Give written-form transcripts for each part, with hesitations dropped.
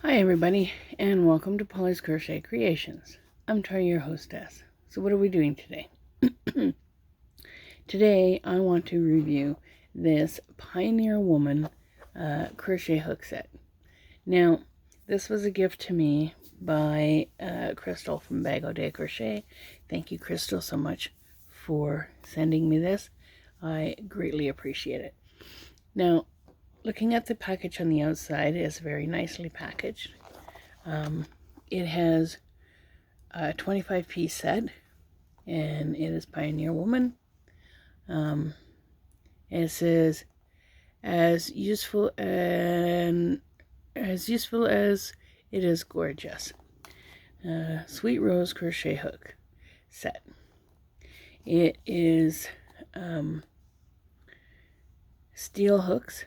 Hi everybody, and welcome to Polly's Crochet Creations. I'm Tori, your hostess. So what are we doing today? Today I want to review this Pioneer Woman crochet hook set. Now, this was a gift to me by Crystal from Bag O' Day Crochet. Thank you, Crystal, so much for sending me this. I greatly appreciate it. Now, looking at the package on the outside, it's very nicely packaged. It has a 25-piece set, and it is Pioneer Woman. It says, as useful as it is gorgeous. Sweet Rose crochet hook set. It is steel hooks,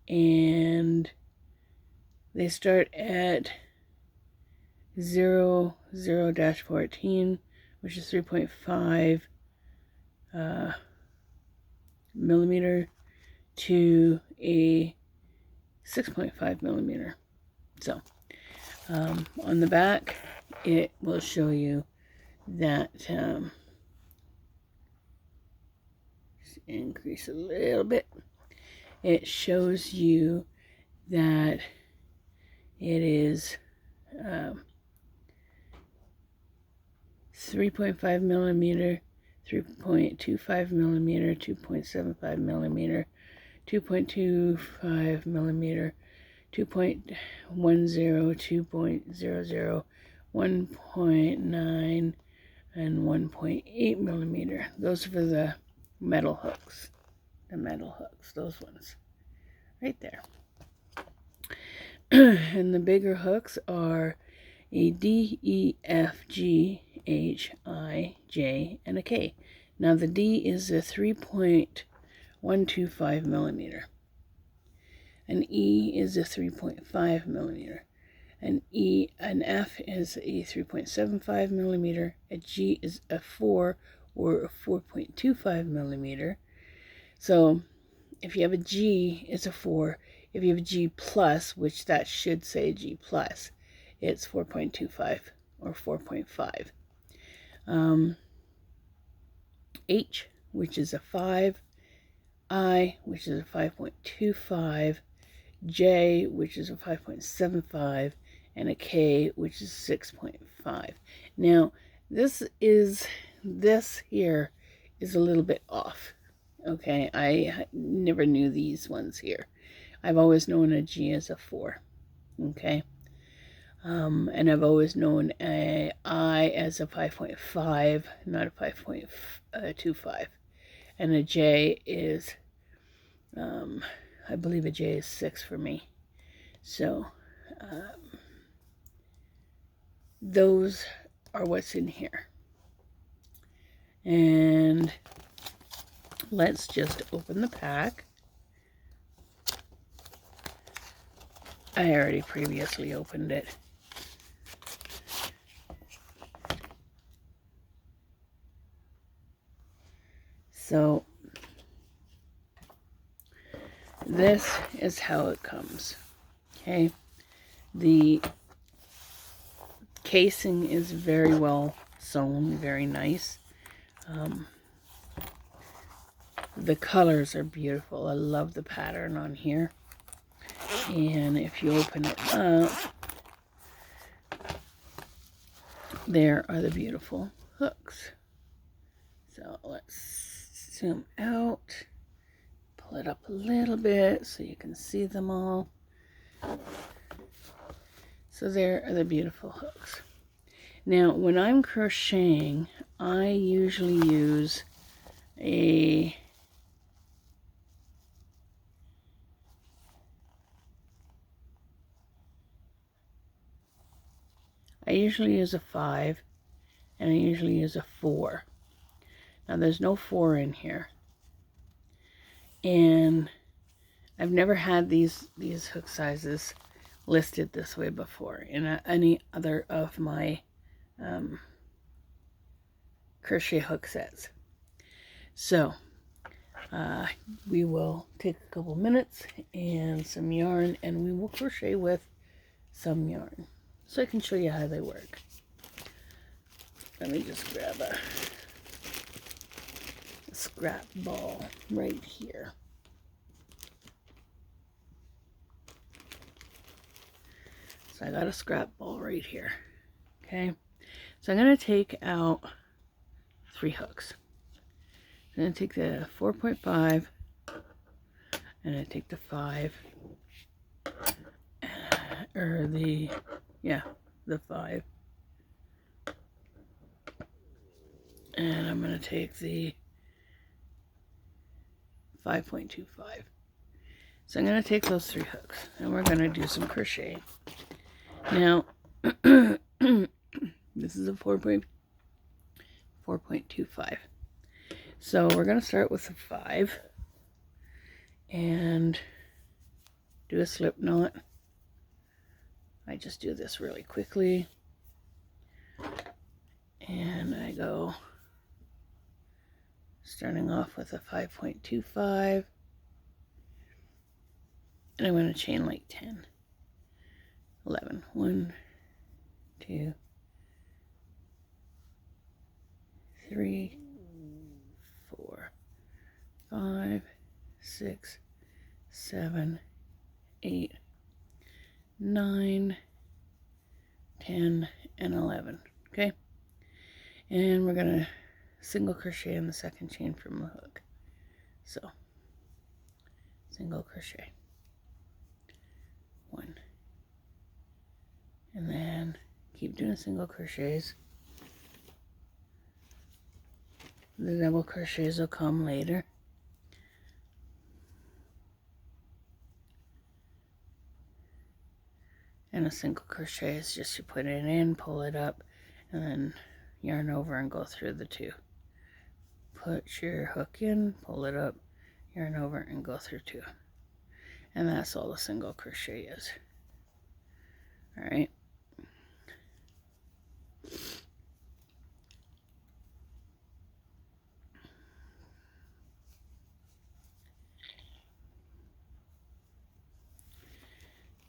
and they start at 0-14, which is 3.5 millimeter, to a 6.5 millimeter. So on the back, it will show you that, increase a little bit, it shows you that it is 3.5 millimeter, 3.25 millimeter, 2.75 millimeter, 2.25 millimeter, 2.10, 2.00, 1.9, and 1.8 millimeter. Those are for the metal hooks. Those ones right there. And the bigger hooks are a D, E, F, G, H, I, J, and a K. Now the D is a 3.125 millimeter. An E is a 3.5 millimeter. An F is a 3.75 millimeter. A G is a 4 or a 4.25 millimeter. So if you have a G, it's a 4. If you have a G plus, which that should say G plus, it's 4.25 or 4.5. H, which is a 5. I, which is a 5.25. J, which is a 5.75. And a K, which is 6.5. Now, this here is a little bit off. Okay, I never knew these ones here. I've always known a G as a 4. Okay. And I've always known a I as a 5.5, not a 5.25. And a J is, I believe a J is 6 for me. So, those are what's in here. And let's just open the pack. I already previously opened it. So this is how it comes. Okay, the casing is very well sewn, very nice. The colors are beautiful. I love the pattern on here. And if you open it up, there are the beautiful hooks. So let's zoom out, pull it up a little bit so you can see them all. So there are the beautiful hooks. Now, when I'm crocheting, I usually use a I usually use a 5, and I usually use a 4. Now there's no 4 in here, and I've never had these hook sizes listed this way before in any other of my crochet hook sets. So we will take a couple minutes and some yarn, and we will crochet with some yarn so I can show you how they work. Let me just grab a scrap ball right here. So I got a scrap ball right here. Okay, so I'm going to take out 3 hooks. I'm going to take the 4.5 and I take the 5, or the 5, and I'm going to take the 5.25. So I'm going to take those 3 hooks and we're going to do some crochet. Now this is a 4.25. So we're going to start with a 5 and do a slip knot. I just do this really quickly, and I go starting off with a 5.25, and I'm going to chain like 10, 11, 1, 2, 3, 4, 5, 6, 7, 8, 9, 10, and 11. Okay, and we're going to single crochet in the second chain from the hook. So single crochet, 1, and then keep doing single crochets. The double crochets will come later. And a single crochet is just you put it in, pull it up, and then yarn over and go through the 2. Put your hook in, pull it up, yarn over, and go through 2. And that's all the single crochet is. Alright.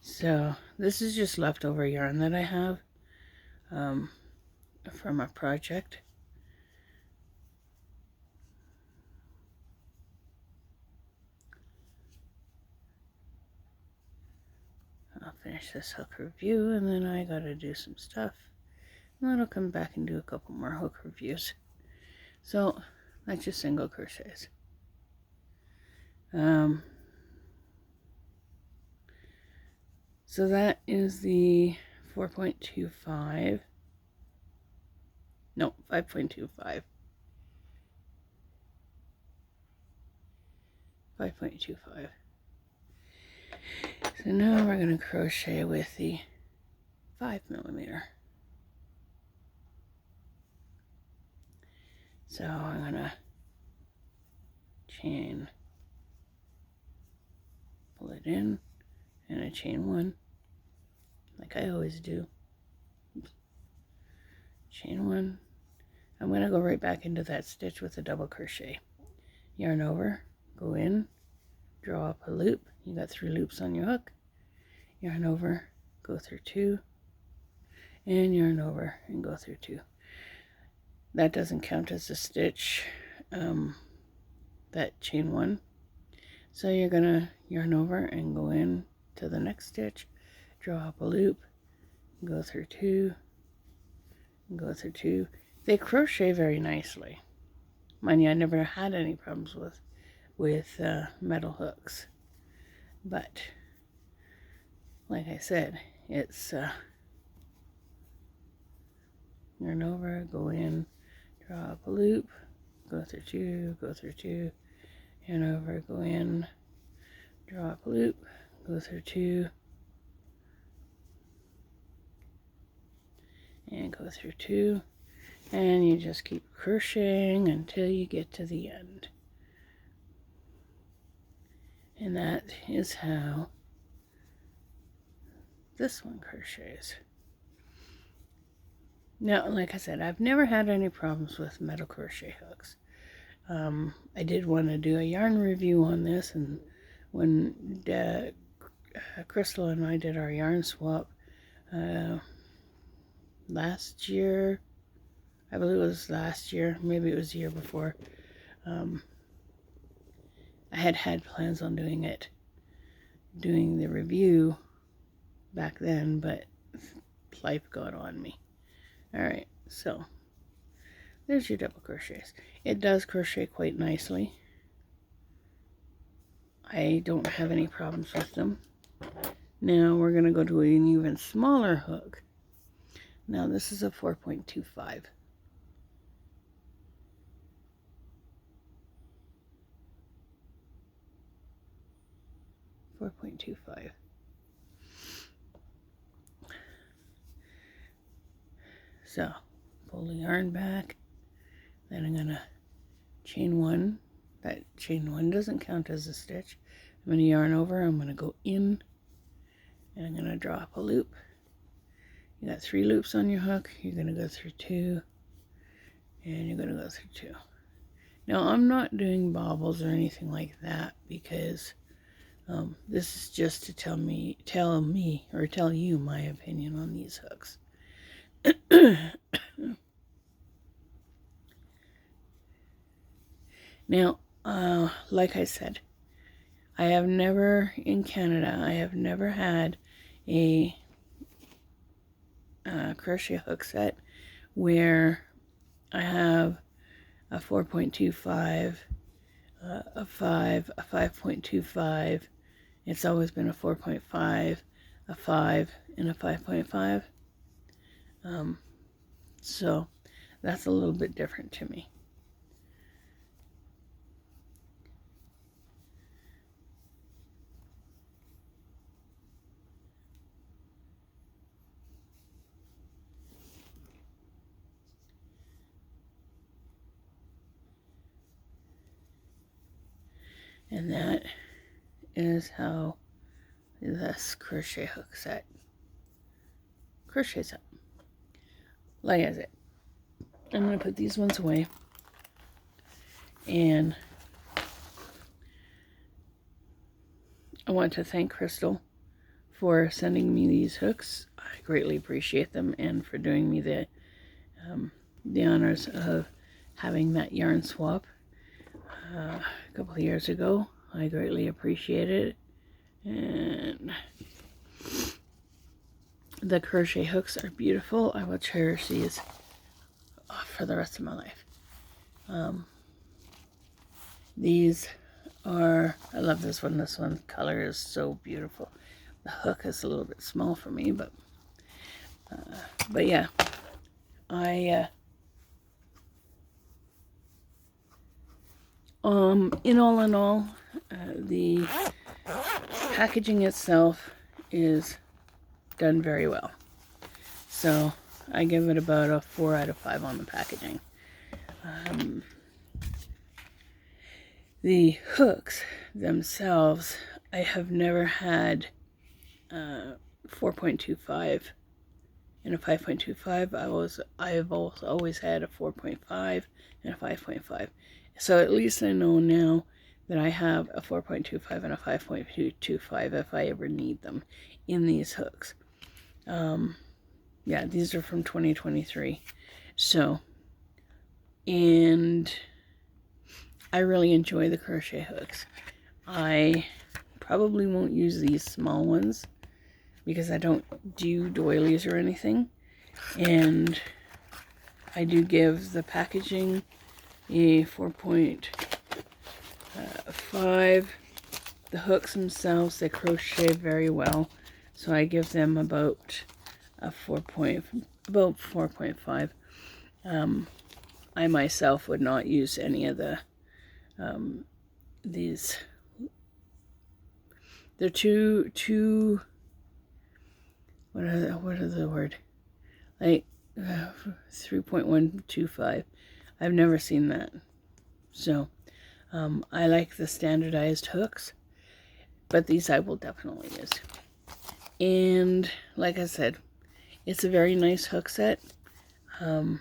So this is just leftover yarn that I have from a project. I'll finish this hook review and then I gotta do some stuff. And then I'll come back and do a couple more hook reviews. So that's just single crochets. So that is the 4.25. No, 5.25. 5.25. So now we're going to crochet with the 5mm. So I'm going to chain, pull it in, and I chain 1, like I always do. Chain 1. I'm going to go right back into that stitch with a double crochet. Yarn over, go in, draw up a loop. You got 3 loops on your hook. Yarn over, go through 2, and yarn over and go through 2. That doesn't count as a stitch, that chain 1. So you're gonna yarn over and go in to the next stitch, draw up a loop, go through 2, and go through 2. They crochet very nicely. Mind you, I never had any problems with metal hooks, but like I said, it's yarn over, go in, draw up a loop, go through 2, go through 2, yarn over, go in, draw up a loop, go through 2, and go through 2, and you just keep crocheting until you get to the end. And that is how this one crochets. Now, like I said, I've never had any problems with metal crochet hooks. I did want to do a yarn review on this, and when Crystal and I did our yarn swap, last year. I believe it was last year. Maybe it was the year before. I had plans on doing the review back then, but life got on me. Alright, so there's your double crochets. It does crochet quite nicely. I don't have any problems with them. Now we're going to go to an even smaller hook. Now this is a 4.25. 4.25. So pull the yarn back, then I'm gonna chain one. That chain one doesn't count as a stitch. I'm gonna yarn over, I'm gonna go in, and I'm gonna draw up a loop. You got 3 loops on your hook, you're gonna go through 2, and you're gonna go through 2. Now I'm not doing bobbles or anything like that because this is just to tell you my opinion on these hooks. Now, like I said, I have never, in Canada, I have never had a crochet hook set where I have a 4.25, a 5, a 5.25. It's always been a 4.5, a 5, and a 5.5. So that's a little bit different to me. And that is how this crochet hook set crochets up. Like I said, I'm going to put these ones away, and I want to thank Crystal for sending me these hooks. I greatly appreciate them, and for doing me the honors of having that yarn swap a couple of years ago. I greatly appreciate it, and the crochet hooks are beautiful. I will cherish these for the rest of my life. These are, I love this one. This one's color is so beautiful. The hook is a little bit small for me, but yeah, in all, the packaging itself is done very well. So I give it about a 4 out of 5 on the packaging. The hooks themselves, I have never had 4.25 and a 5.25. I've always had a 4.5 and a 5.5. So at least I know now that I have a 4.25 and a 5.25 if I ever need them in these hooks. Yeah, these are from 2023. So, and I really enjoy the crochet hooks. I probably won't use these small ones because I don't do doilies or anything. And I do give the packaging a 4.5. The hooks themselves, they crochet very well. So I give them about a 4.5. I myself would not use any of the these. They're too what are the word, like 3.125. I've never seen that. So I like the standardized hooks, but these I will definitely use. And like I said, it's a very nice hook set, and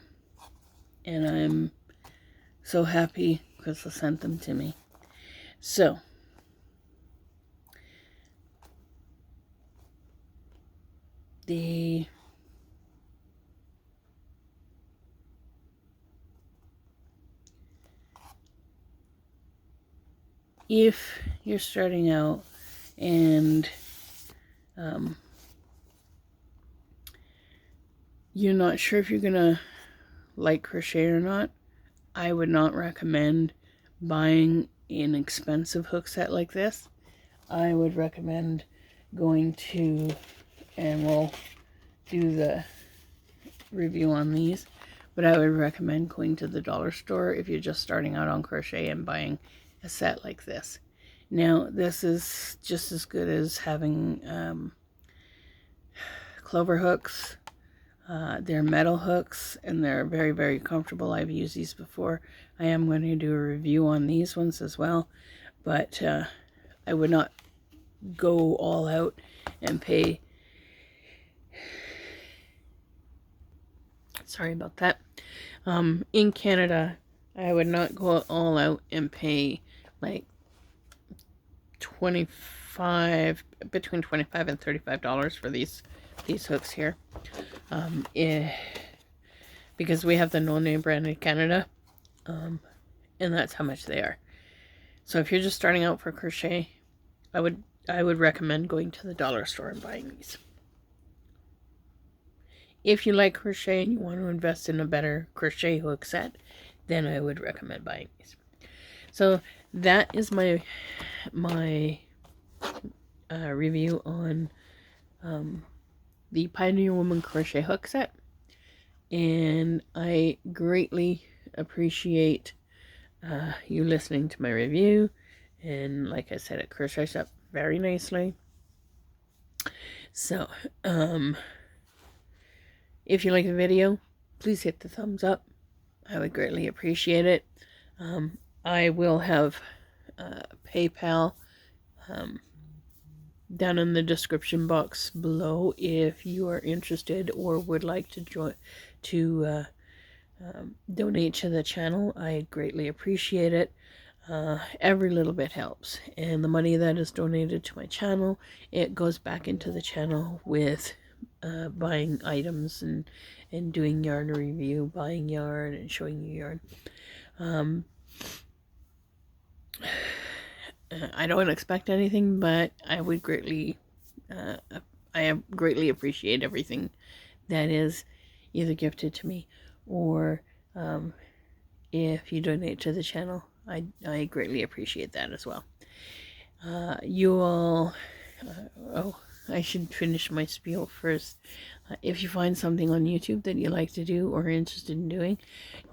I'm so happy Crystal sent them to me. So if you're starting out and you're not sure if you're gonna like crochet or not, I would not recommend buying an expensive hook set like this. I would recommend going to, and we'll do the review on these, but I would recommend going to the dollar store if you're just starting out on crochet and buying a set like this. Now, this is just as good as having clover hooks. They're metal hooks and they're very, very comfortable. I've used these before. I am going to do a review on these ones as well, but I would not go all out and pay. Sorry about that. In Canada, I would not go all out and pay like between $25 and $35 for these hooks here. Because we have the no name brand in Canada, and that's how much they are. So if you're just starting out for crochet, I would recommend going to the dollar store and buying these. If you like crochet and you want to invest in a better crochet hook set, then I would recommend buying these. So that is my review on the Pioneer Woman crochet hook set, and I greatly appreciate you listening to my review. And like I said, it crochets up very nicely. So if you like the video, please hit the thumbs up. I would greatly appreciate it. I will have PayPal down in the description box below if you are interested or would like to donate to the channel. I greatly appreciate it. Every little bit helps, and the money that is donated to my channel, it goes back into the channel with buying items and doing yarn review, buying yarn and showing you yarn. I don't expect anything, but I would greatly appreciate everything that is either gifted to me or if you donate to the channel. I greatly appreciate that as well. You all, I should finish my spiel first. If you find something on YouTube that you like to do or are interested in doing,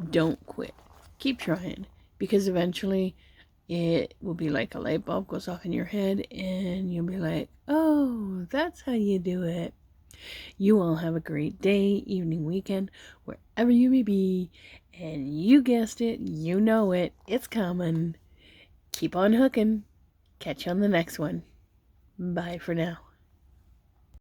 don't quit. Keep trying, because eventually it will be like a light bulb goes off in your head and you'll be like, oh, that's how you do it. You all have a great day, evening, weekend, wherever you may be. And you guessed it, you know it, it's coming. Keep on hooking. Catch you on the next one. Bye for now.